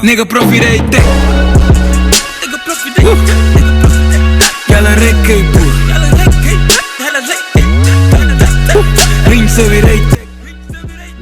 Nigga profitei teg. Yàlla rek kay buur. Riñ sa wi rey teg.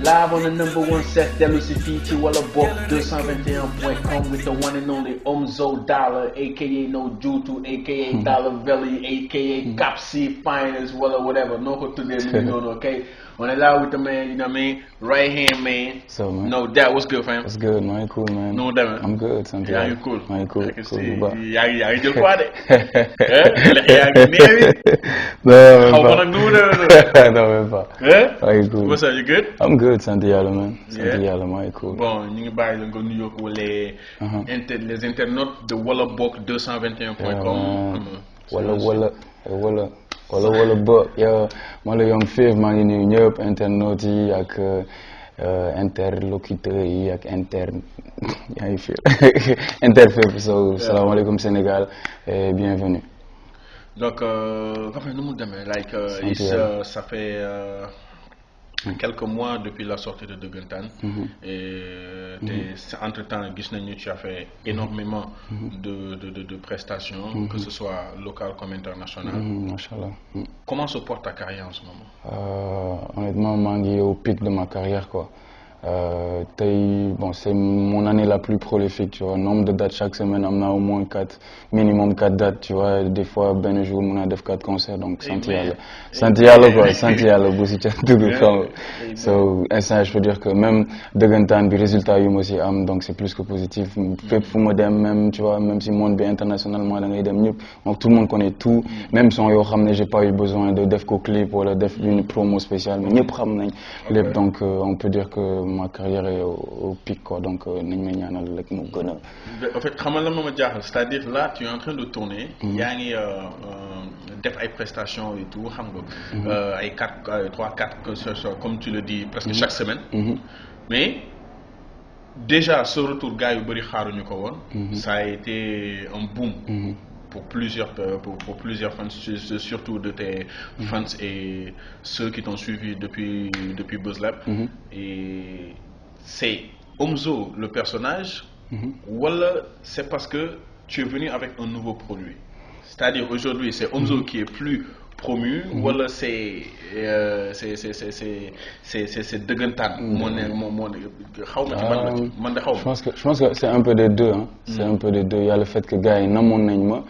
Live on the number one set dellu si fii ci wala bokk 221.com with the one and only Omzo Dollar aka No Juutu aka Dollar Valley aka Kapsi Finest wala whatever noo ko tuddee mi ngi noonu okay. On est là with the man, you know what I mean? Right hand man. So man. No doubt. What's good, fam? What's good, man? Cool, man. No doubt, man. I'm good, something. Yeah, you cool. Man, cool. I can Cool. see. But Yaa ngi jël quoi de? Yaa ngi neewi? no, même Xaw ma pas. nag nu mu demee. No, même pas. Hein? Cool. What's up? You good? I'm good, santi yàlla, man. Santi Yeah. yàlla, man. Cool. Bon, ñu ngi bàyyi la nga nuyoo ko les internautes de wallabok221.com. wala ba yow man la Young Fif maa ngi nuyu ñëpp internautes yi ak interlocuteurs yi ak yaa ngi fi interfep so salaamaaleykum Sénégal et bienvenue. Donc, enfin, nous demee like ça fait quelques mois depuis la sortie de Dëggantaan et entre-temps gis nañu tu as fait énormément de prestations que ce soit local comme international. Machallah. Comment se porte ta carrière en ce moment? Honnêtement maa ngi au pic de ma carrière quoi. Bon, c'est mon année la plus prolifique, tu vois. Nombre de dates chaque semaine, on a au moins 4, minimum 4 dates, tu vois. Des fois, ben jour, on a 4 concerts, donc santi yàlla quoi, santi yàlla bu si ca dugg xam nga. So, instant, je peux dire que même Dëggantaan bi résultat yu ma si am, donc c'est plus que positif. Fépp fu ma dem, même, tu vois, même si monde bi internationalement da ngay dem ñëpp, donc tout le monde connaît tout. Même son yoo xam ne j'ai pas eu besoin de def ko clip wala def une promo spéciale, mais ñëpp xam nañ lépp, donc on peut dire que ma carrière est au pic quoi, donc nañ ma ñaanal rek mu gën a. En fait xamal la ma jaaxal, c'est-à-dire là tu es en train de tourner. yaa ngi def ay prestations et tout xam nga. ay 3-4 comme tu le dis presque chaque semaine. Mais déjà ce retour gars yu bëri xaaruñu ko woon. Ça a été un boom. Pour plusieurs fans, surtout de tes fans et ceux qui t'ont suivi depuis Buzz Lab. Et c'est Omzo le personnage, ou c'est parce que tu es venu avec un nouveau produit. C'est-à-dire aujourd'hui c'est Omzo qui est plus promu, wala c'est Dëggantaan. Je pense que c'est un peu des deux, hein. C'est un peu des deux. Il y a le fait que gars yi namoon nañ ma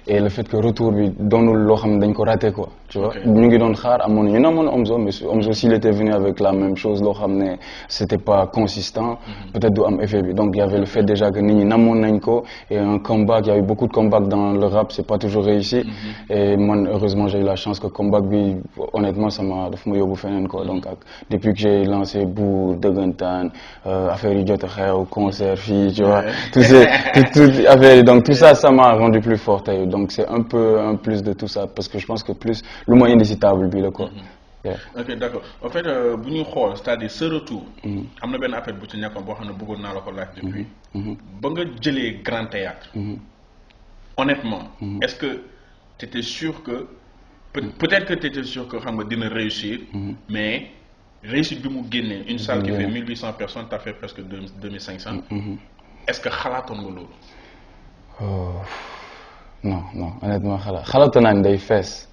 et le fait que retour bi doonul loo xam ne dañ ko raté quoi, tu vois. ñu ngi doon xaar amoon ñu namoon Omzo, mais Omzo s'il était venu avec la même chose loo xam ne c'était pas consistant, peut-être du am effet bi. Donc il y avait le fait déjà que nit ñi namoon nañ ko et un comeback, il y a eu beaucoup de comeback dans le rap, c'est pas toujours réussi et man heureusement j'ai eu la chance que comeback bi honnêtement daf ma yóbbu feneen quoi. Donc depuis que j'ai lancé Buur Dëggantaan affaire yu jot a xew concert fii tu vois tout affaire yi, donc tout ça m'a rendu plus fort tey, donc c'est un peu un plus de tout ça parce que je pense que plus lu ma indi si table bi la quoi. Ok d'accord. En fait bu ñuy xool c'est-à-dire ce retour am na benn affaire bu ci nekkoon boo xam ne bëggoon naa la ko laaj depuis ba nga jëlee Grand Théâtre honnêtement est-ce que tu étais sûr que peut-être que tu étais sûr que xam nga dina réussir mais réussite bi mu génnee une salle qui fait 1800 personnes t'as fait presque 2500 est-ce que xalaatoon nga loolu? Non honnêtement xalaatoon naa ne day fees,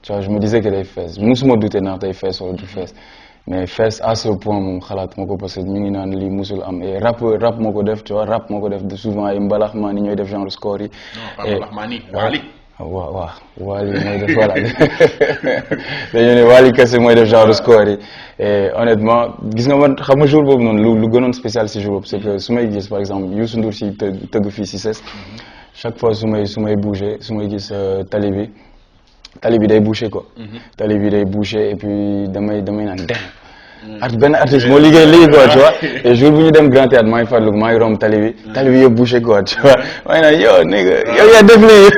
tu vois. Je me disais que day fees, musuma douter ndax day fees wala du fees, mais fees à ce point moom xalaat ma ko parce que ñu ngi naan lii musul am et rap moo ko def, tu vois. Rap moo ko def souvent ay mbalax maa ni ñooy def genre score yi. Non pas mbalax maa ni Wally. waaw Wally mooy def voilà dañu ne Wally kese mooy def genre score yi et honnêtement gis nga man xam nga jour boobu noonu lu gënoon spécial si jour boobu c'est que su may gis par exemple Youssou Ndour si tëgg fii si CES chaque fois su may bouger su may gis tali bi day boucher quoi. Tali bi day boucher et puis damay naan dem benn artiste moo liggéey lii quoi, tu vois. Et jour bu ñu dem Grand Théâtre maa ngi fàttaliku maa ngi romb tali bi yëpp bouché quoi, tu vois. maa ngi naan yow nigga yow yaa def lii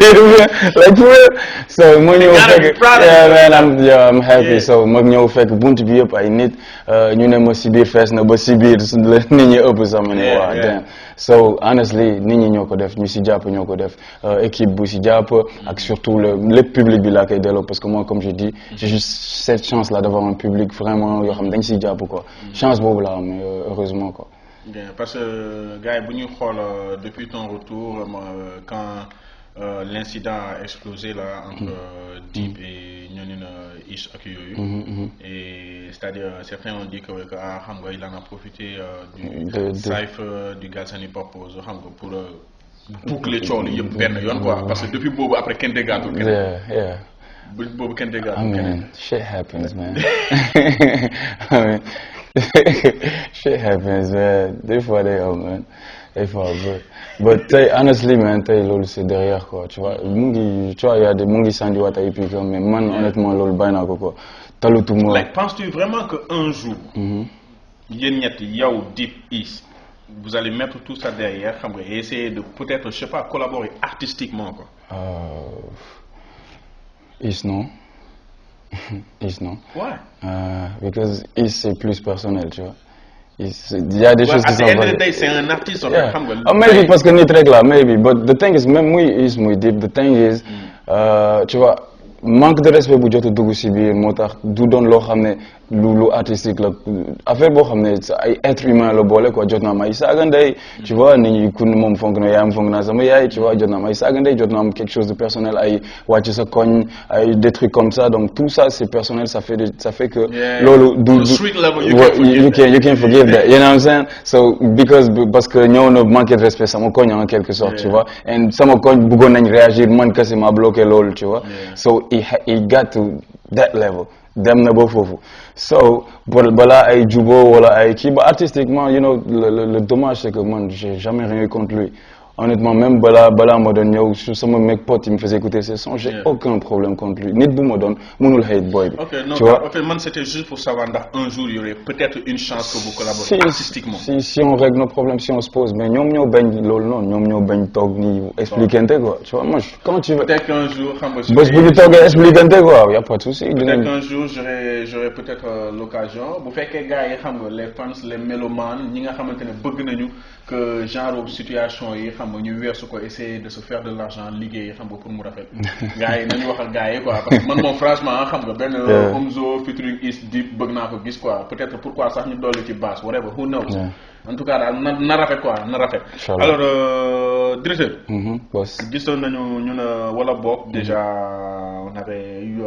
like for real. So ma ñëw fekk I'm happy. So ma ñëw fekk bunt bi yëpp ay nit ñu ne ma si biir fees na ba si biir la nit ñi ëpp sax ma ne waaw damn. So honestly nit ñi ñoo ko def ñu si jàpp ñoo ko def équipe bu si jàpp ak surtout le public bi laa koy delloo parce que moi comme je dis j'ai juste cette chance là d'avoir un public vraiment yoo xam dañ si jàpp quoi, chance boobu la am heureusement quoi. bien parce que gars yi bu ñuy xool depuis ton retour quand l'incident a explosé là entre Dip et ñooñu Ish ak yooyu. Et c'est-à-dire certains ont dit que xam nga il en a profité du cypher du Galsen Hip Hop xam nga pour boucler coow li yëpp benn yoon quoi parce que depuis boobu après kenn déggaatul kenn. Yeah. boobu kenn déggaatul I kenn. mean, shit happens, man. I mean, shit happens, man. Des fois, man. Des fois, but honestly, man, loolu c'est derrière, quoi. Tu vois, tu vois, il y a des mungi sandi wata et puis mais man, honnêtement, loolu bàyyi naa ko quoi. Talutuma. Like, penses-tu vraiment que un jour, yéen ñett yow Dip Ish, vous allez mettre tout ça derrière, xam nga, et essayer de peut-être, je sais pas, collaborer artistiquement, quoi. Ish non. Ish non. Ouais. Because Ish c'est plus personnel, tu vois. Il y a des choses qui sont vraies. C'est un artiste, en yeah. fait. Maybe parce que nit rek la, maybe. But the thing is, même muy Ish muy Dip, the thing is, tu vois, manque de respect bu jot a dugg si biir moo tax du doon loo xam ne lu artistique la affaire boo xam ne ay être humain la boole quoi jot naa am ay saaga ndey tu vois nit ñi ku moom fonk na yaayam fonk naa sama yaay tu vois jot naa am ay saaga ndey jot naa am quelque chose de personnel ay wàcc sa koñ ay des trucs comme ça donc tout ça c'est personnel ça fait que loolu du you can forgive that you know what I'm saying so parce que ñëw na manquer de respect sama koñ en quelque sorte tu vois and sama koñ bëggoon nañ réagir man kese ma bloqué loolu tu vois so it got to that level dem na ba foofu so balaa ay jubo wala ay kii ba artistiquement you know le dommage c'est que man j'ai jamais rien eu contre lui honnêtement même balaa ma doon ñëw su sama mec pote il me faisait écouter ses sons j'ai aucun problème contre lui nit bu ma doon mënul hate boy bi tu vois ok man c'était juste pour savoir ndax un jour il y aurait peut-être une chance que vous collaborez artistiquement si on règle nos problèmes si on se pose mais ñoom ñoo bañ loolu noonu ñoom ñoo bañ toog ni expliquante quoi tu vois moi quand tu veux peut-être qu'un jour xam nga bés bu ñu toogee expliquante quoi y a pas de souci peut-être qu'un jour j'aurai peut-être l'occasion bu fekkee gars yi xam nga les fans les mélomanes ñi nga xamante ne bëgg nañu que genre situation yi xam nga ñu weesu ko essayer de se faire de l'argent liggéey xam nga pour mu rafet gars yi nañu wax ak gars yi quoi parce que man moom franchement xam nga benn Omzo featuring Ish Dip bëgg naa ko gis quoi peut-être pourquoi sax ñu dolli ci basse whatever who knows en tout cas daal na rafet quoi na rafet alors directeur gisoon nañu ñun wala boog déjà on avait eu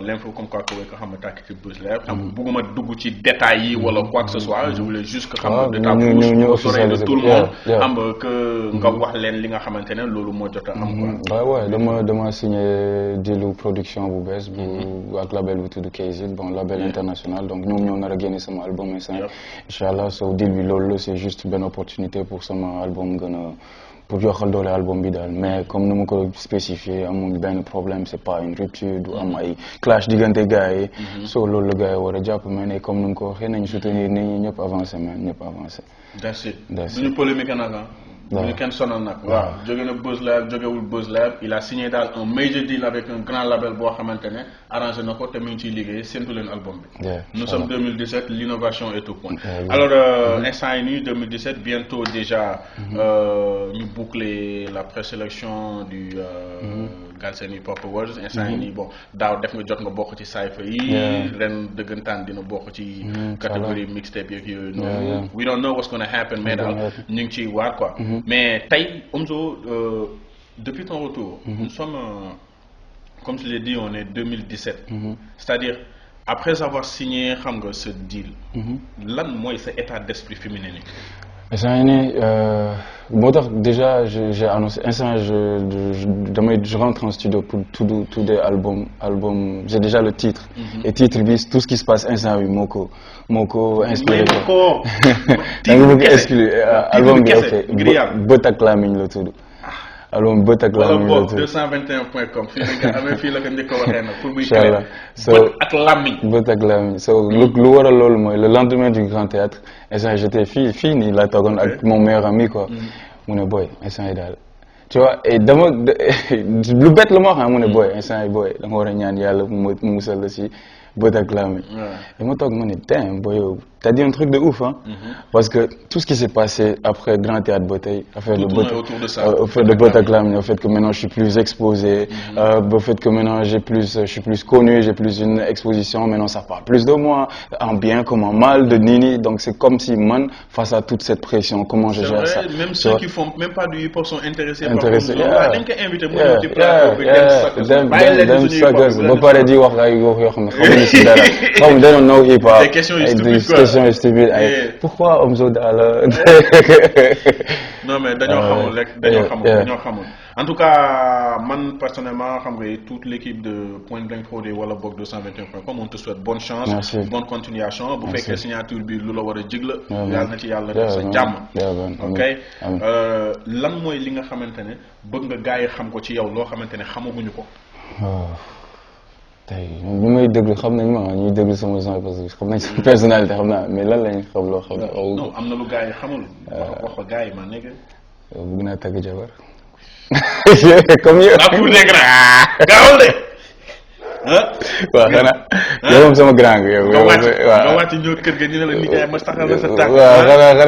l'info comme quoi que xam nga tàkk ci Buzz Lab xam nga bugguma dugg ci détails yi wala quoi que ce soit je voulais juste que xam nga de ta bouche aux oreilles de tout le monde xam nga que nga wax leen li nga xamante ne loolu moo jot a am quoi ouais dama signé dealu production bu bees bu ak label bu tudd KZ bon label international donc ñoom ñoo nar a génne sama album inchallah so deal bi loolu c'est juste benn opportunité pour sama album gën a pour yokkal doole album bi daal mais comme ni ma ko spécifié amul benn problème c'est pas une rupture du am ay clash diggante gars yi so loolu la gars yi war a jàpp mais ne comme ni nga ko waxee nañu soutenir nit ñi ñëpp avancé man ñëpp avancé that's it duñu polémique nag ñu kenn sonal nag waaw jóge na Buzz Lab jógewul Buzz Lab il a signé daal un major deal avec un grand label boo xamante ne arrangé na ko te mu ngi ciy liggéey séntu leen album bi nous sommes 2017 l'innovation est au point alors instant yi nii 2017 bientôt déjà ñu boucler la présélection du Galsen Hip Hop Awards instant yi nii bon daaw def nga jot nga bokk ci cypher yi ren dëggantaan dina bokk ci catégorie mixtape yeeg yooyu noonu we don't know what's gonna happen mais daal ñu ngi ciy waar quoi mais tey Omzo depuis ton retour nous sommes comme je l'ai dit on est 2017 c'est-à-dire après avoir signé xam nga ce deal lan mooy sa état d'esprit féminin ni instant yii nii moo tax déjà j'ai annoncé instant je rentre en studio pour tout des album j'ai déjà le titre et titre bi tout ce qui se passe instant bi moo ko inspiré ko da nga bëgg exclu album bi ok bët ak lamiñ la tudd album bët ak lamiñ la tudd 221.com fii la ko njëkk a waxee nag pour muy clair bët ak lamiñ bët ak lamiñ so lu waral loolu mooy le lendemain du Grand Théâtre instant j'étais fii nii laa toogoon ak mon meilleur ami quoi mu ne boy instant yi daal tu vois et dama lu bett la ma wax mu ne boy instant yi boy da nga war a ñaan yàlla mu musal la si bët ak lamiñ et ma toog ma ne damn boy yow t'as dit un truc de ouf, hein. Parce que tout ce qui s'est passé après Grand Théâtre Botey, affaire de tourne autour de ça. fait de Bataclan, au fait que maintenant je suis plus exposé, au fait que maintenant je suis plus connu, j'ai plus une exposition, maintenant ça parle plus de moi, en bien comme en mal, de Nini. Donc c'est comme si, man, face à toute cette pression, comment je gère ça? Même ceux qui font même pas du hip-hop sont intéressés par dem suckers ba pare di wax ay wax yoo xam ne xamuñu si dara xam they don't know hip hop des questions stupides ay pourquoi Omzo Dollar non mais dañoo xamul rek dañoo xamul en tout cas man personnellement xam nga toute l'équipe de Point Blank Prod wala boog 221.com on te souhaite bonne chance. Merci. Bonne continuation bu fekkee signature bi lu la war a jig la yàlla na ci yàlla Yeah, def sa man. jàmm Yeah, man. ok Amiin. lan mooy li nga xamante ne bëgg nga gars yi xam ko ci yow loo xamante ne xamaguñu ko. tey bu may déglu xam nañ ma ñuy déglu sama son parce que xam nañ sama personnalité xam naa mais lan lañ xam loo xam ne non am na lu gars yi xamul. wax ko gars yi ma nekk. bëgg naa tagg jabar comme yow. ah pour dégg naa gaawal de. waaw xanaa yow moom sama grand nga yow. nga wàcc ñëw kër ga ñu ne la nijaay ma saxal la sa tànk. waaw xanaa nga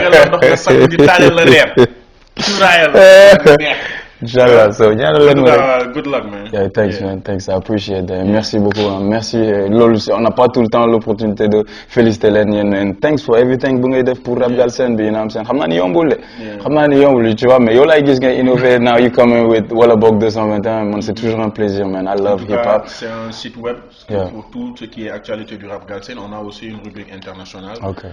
la ndox nga sang di taajal la reer. cuuraayal la neex. Inch'Allah, so good luck, man. Yeah, thanks, man. Thanks, I appreciate that. Merci beaucoup. Hein. Merci. On n'a pas tout le temps l'opportunité de féliciter les Niens. And thanks for everything que vous pour Rap Galsen. You know what I'm saying? Tu vois, mais yo like is going innover. Now you coming with Wallabog 221. Man, c'est toujours un plaisir, man. I love hip hop. C'est un site web pour tout ce qui est actualité du Rap Galsen. On a aussi une rubrique internationale. Okay.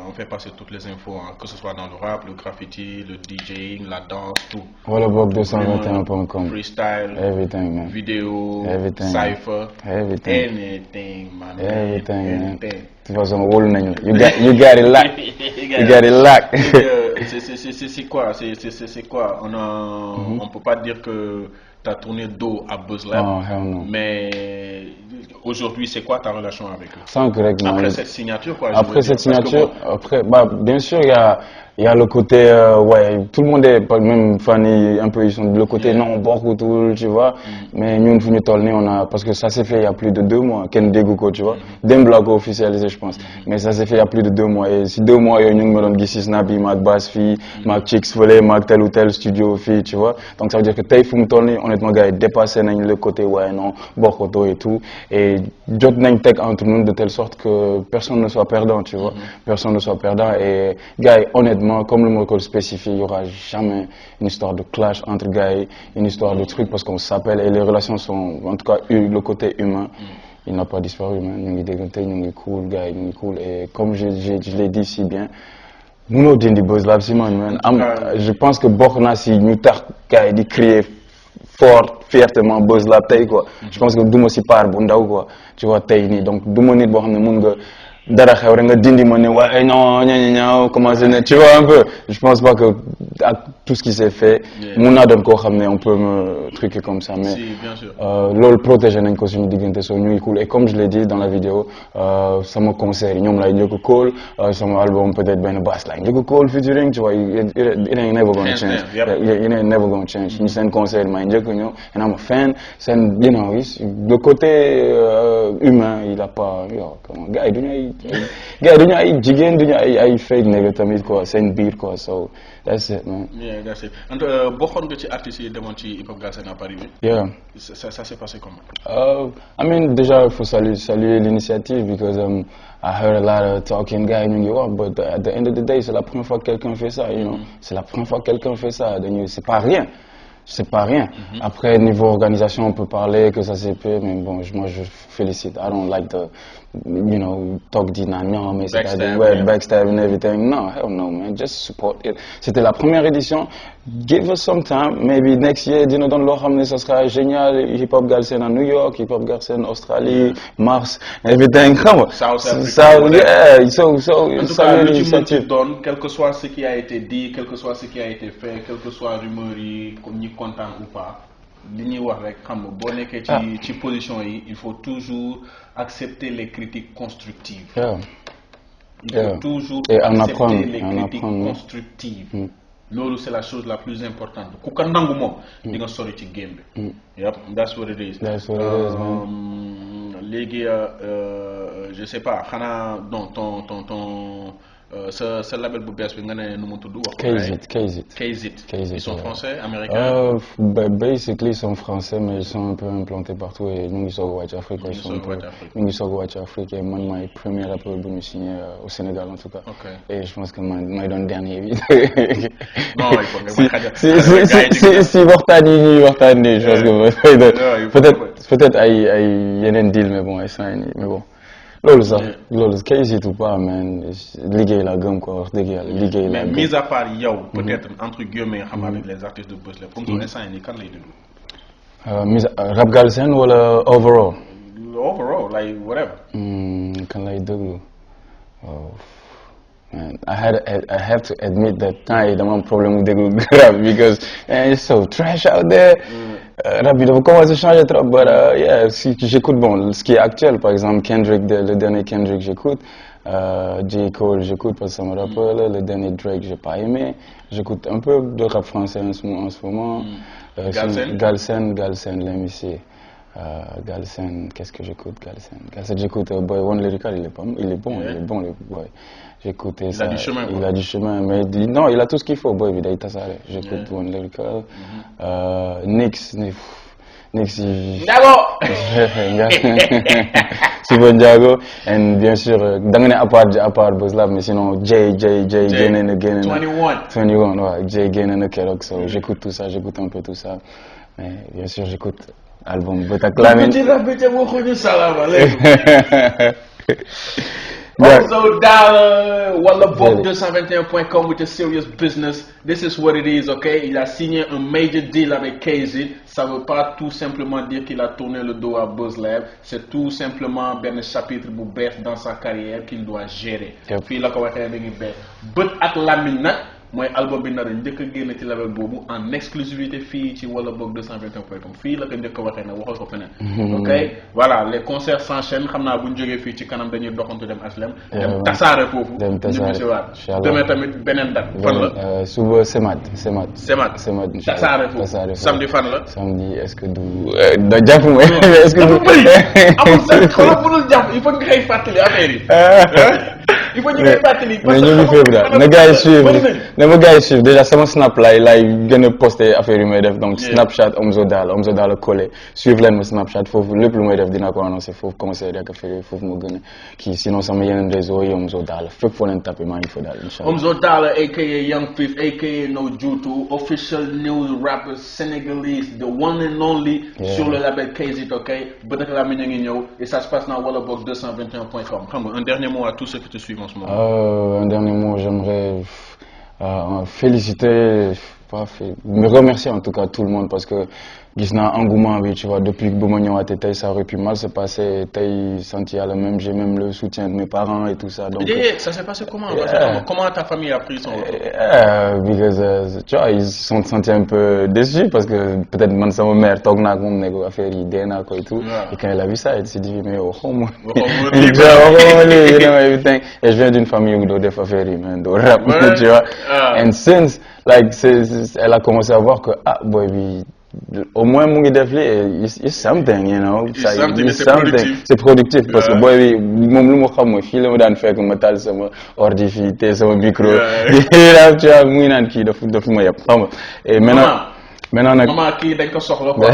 On fait passer toutes les infos, hein, que ce soit dans le rap, le graffiti, le DJing, la danse, tout. Wallabog221.com. Freestyle, everything, man. Vidéo, Everything, cypher, everything. Anything, man. Everything, man. De toute façon, you got it locked. You got it locked. C'est quoi? C'est quoi? On peut pas dire que tu as tourné dos à Buzz Lab. Oh, hell no. Mais aujourd'hui, c'est quoi ta relation avec eux? Sans correctement. Après cette signature, quoi. Après cette signature, après, bah, bien sûr, il y a le côté, ouais, tout le monde est, même Fanny, un peu, ils sont de le côté, non, beaucoup, tout, tu vois. Mais nous, on a, parce que ça s'est fait il y a plus de 2 mois, Ken Deguko, tu vois. D'un bloc officialisé, je pense. Mais ça s'est fait il y a plus de 2 mois. Et si 2 mois, il y a une me Gissi Snappy, Mac Bassfi, Mac Chicks Foley, Mac tel ou tel studio, fille, tu vois. Donc ça veut dire que Taïf Mtourné, honnêtement, gars, il dépassé le côté, ouais, non, Bokoto et tout. Et Jot Tech entre nous de telle sorte que personne ne soit perdant, tu vois. Personne ne soit perdant. Et, gars, honnêtement, comme le mot spécifié, il n'y aura jamais une histoire de clash entre gars, une histoire de truc parce qu'on s'appelle et les relations sont, en tout cas, le côté humain, il n'a pas disparu, man. Nous sommes cool, gars, nous sommes cool. Et comme je l'ai dit si bien, nous sommes des Buzz Lab, man. Je pense que Borna, si nous gars, dit crier fort, fiertement Buzz Lab, quoi. Je pense que nous aussi par Bundao, quoi. Tu vois, donc, nous sommes dara xew rek nga dindi ma ne waaye non ña commencé ne tu vois un peu je pense pas que avec tout ce qui s'est fait mun naa doon koo xam ne on peut me truquer comme ça mais loolu protéger nañ ko suñu diggante soo ñu ngi cool et comme je l'ai dit dans la vidéo sama concert yi ñoom lay njëkk a call sama album peut-être benn bass lay njëkk a call featuring tu vois it ain't never gonna change it ain't never gonna change ñu seen concert may njëkk a ñëw and I'm a fan seen you know le côté humain il a pas yo gars yi duñu ay gars duñu ay jigéen duñu ay fake nigga tamit quoi seen biir quoi so that's it man. Yeah, that's it. Bokkoon nga ci artistes yi demoon ci Hip Hop Galsen à Paris bi. Yeah. Ça s'est passé comment? I mean déjà il faut saluer l'initiative because I heard a lot of talking guys ñu ngi wax but at the end of the day c'est la première fois que quelqu'un fait ça you know c'est la première fois que quelqu'un fait ça dañuy c'est pas rien. C'est pas rien. Après, niveau organisation, on peut parler que ça s'est fait, mais bon, moi je félicite. I don't like the, you know, talk non, mais c'est backstab and everything. No, hell no, man. Just support it. C'était la première édition. Give us some time. Maybe next year, dis-nous dans l'autre, ça sera génial. Hip Hop Galsen à New York, Hip Hop Galsen Australie, Mars, everything. Come on. Yeah. So, en tout cas, l'initiative donne, quel que soit ce qui a été dit, quel que soit ce qui a été fait, quel que soit rumeur yi, comme ni content ou pas, li ñuy wax rek xam nga boo nekkee ci position yi, il faut toujours accepter les critiques constructives. Il faut toujours accepter les critiques constructives. Loolu c'est la chose la plus importante. Ku ko nangu moom di nga sori ci game bi. Yep, that's what it is. That's what it is, man. Léegi je sais pas xanaa donc ton ce label bu bees bi nga ne nu mu tudd wax KZit. Ils sont français, américains? Basically ils sont français mais ils sont un peu implantés partout et ñu ngi soog a wàcc Afrique. ñu ngi soog a wàcc Afrique et man maay premier rappeur bu ñu signé au Sénégal en tout cas. Et je pense que may doon dernier bi. Non il faut nga xajal. si waxtaan yi ñuy waxtaan nii je pense que peut-être ay yeneen deal mais bon ay sign mais bon. loolu KZit ou pas man liggéey la gëm ko wax dëgg yàlla liggéey la gëm. Mais mis à part yow peut-être entre guillemets nga xam avec les artistes de Buzz Lab comme ça instant nii kan lay déglu. Rap Galsen wala overall. Overall like whatever. Kan lay déglu man I have to admit that temps yi dama am problème mu déglu rap because it's so trash out there. Rap bi dafa commencé changer trop but yeah si j'écoute bon ce qui est actuel par exemple Kendrick le dernier Kendrick j'écoute J. Cole j'écoute parce que c'est mon rappeur là le dernier Drake j'ai pas aimé j'écoute un peu de rap français en ce moment. Galsen let me see. Galsen qu'est-ce que j'écoute Galsen j'écoute Boy One Lyrical il est bon le boy j'écoutais ça il a du chemin mais non il a tout ce qu'il faut boy bi day tasaare j'écoute One Lyrical Nix Sibo Ndiago and bien sûr da nga ne à part Buzz Lab mais sinon Jay génne na 21 waaw Jay génne na keroog so j'écoute tout ça j'écoute un peu tout ça mais bien sûr j'écoute album Botak Lamine. Omzo Dollar, wallabog221.com with a serious business. This is what it is, okay? Il a signé un major deal avec KZit. Ça veut pas tout simplement dire qu'il a tourné le dos à Buzz Lab. C'est tout simplement un chapitre bu bees dans sa carrière qu'il doit gérer. Fii la ko waxee da ngi bees. Botak Lamine nag mooy album bi nar a njëkk a génn ci label boobu en exclusivité fii ci wallabog221.com fii la ko njëkk a waxee nag waxal ko feneen. Ok voilà les concerts s'enchaînent xam naa bu ñu jógee fii ci kanam dañuy doxantu dem HLM. dem tasaare foofu. dem tasaare incha allah demee tamit beneen date. fan la suba Semad. tasaare foofu samedi fan la. samedi est-ce que da jàpp mooy. est-ce que du amul sax xoolal mënul jàpp il faut nga koy fàttali affaire yi. il faut ñu koy fàttali. mais ñu ngi fépp daal na gars yi suivre déjà sama snap laay gën a posté affaire yu may def donc Snapchat Omzo Dollar collé suivre leen ma Snapchat foofu lépp lu may def dinaa ko annoncé foofu commencé rek affaire yi foofu moo gën a kii sinon sama yeneen réseau yi Omzo Dollar fépp foo leen tapé maa ngi fa daal incha allah. Omzo Dollar aka Young Fifth aka No Jutu official news rapper sénégalais the one and only sur le label KZit, ok Botak Lamine a ngi ñëw et ça se passe dans wallabog221.com. xam nga un dernier mot à tous ceux qui te suivent en ce moment. Un dernier mot j'aimerais féliciter me remercier en tout cas tout le monde parce que gis naa engouement bi tu vois depuis que bu ma ñëwaatee tey ça aurait pu mal se passer tey sant yàlla même j'ai même le soutien de mes parents et tout ça donc ça s'est passé comment comment ta famille a pris son because tu vois ils sont sentis un peu déçus parce que peut-être man sama mère toog naa ak moom ne ko affaire yi dee naa ko et tout et quand elle a vu ça elle s'est dit mais waxuma lii you know everything et je viens d'une famille où doo def affaire yi mais doo rap tu vois and since like elle a commencé à voir que boy bi au moins mu ngi def lii it's something you know c'est productif parce que boy bi moom lu mu xam mooy fii la ma daan fekk ma taal sama ordi fii te sama micro daal tu vois mu ngi naan kii daf ma yàpp xam nga et maintenant nag maman kii dañ ko soxla quoi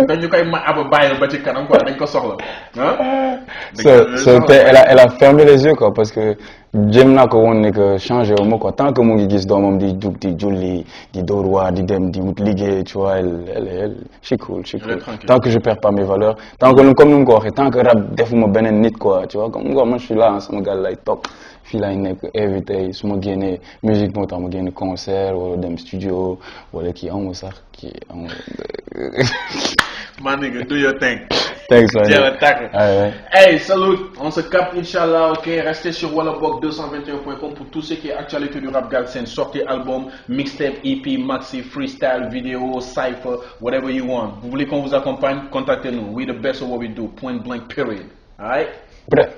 dañu koy bàyyi ba ci kanam quoi dañ ko soxla so te elle a fermé les yeux quoi parce que jéem naa ko woon ne que changé wu ma quoi tant que mu ngi gis doomam di jug di julli di dóor waar di dem di wut liggéey tu vois elle she cool tant que je perds pas mes valeurs tant que comme ni mu ko waxee tant que rap defuma beneen nit quoi tu vois comme nga man je suis là sama gars lay toog fii laay nekk invité su ma génnee musique moo tax ma génne concert wala dem studio wala kii amul sax kii amul. My nigga, do your thing. Thanks, man. Hey, salut. On se capte, Inch'Allah, ok. Restez sur wallabog221.com pour tout ce qui est actualité du rap galsen. Sortez album, mixtape, EP, maxi, freestyle, vidéo, cypher, whatever you want. Vous voulez qu'on vous accompagne? Contactez-nous. We the best of what we do. Point blank, period. Alright? Prêt.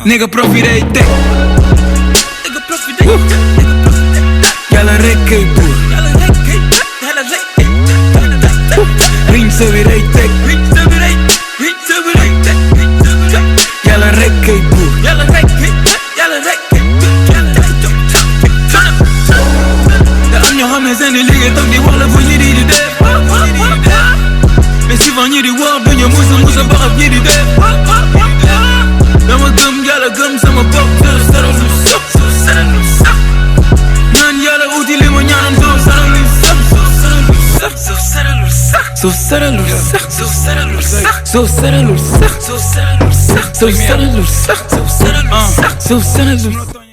Nigga, profitei tech. Yalla rekkee buur. Ring sa bi day teg. Yalla ne seen i liggéey toog di wax la fu ñi di def mais souvent ñi di wax duñu musa baxab ñi di def dama gëm yàlla gëm sama bopp soo sara lu sax ñaan yàlla uti li ma ñaanoon soo sara lu sax soo sara lu sax soo sara lu sax soo sara lu sax soo sara lu sax soo sara lu sax soo sara lu sax soo sara lu sax soo sara lu sax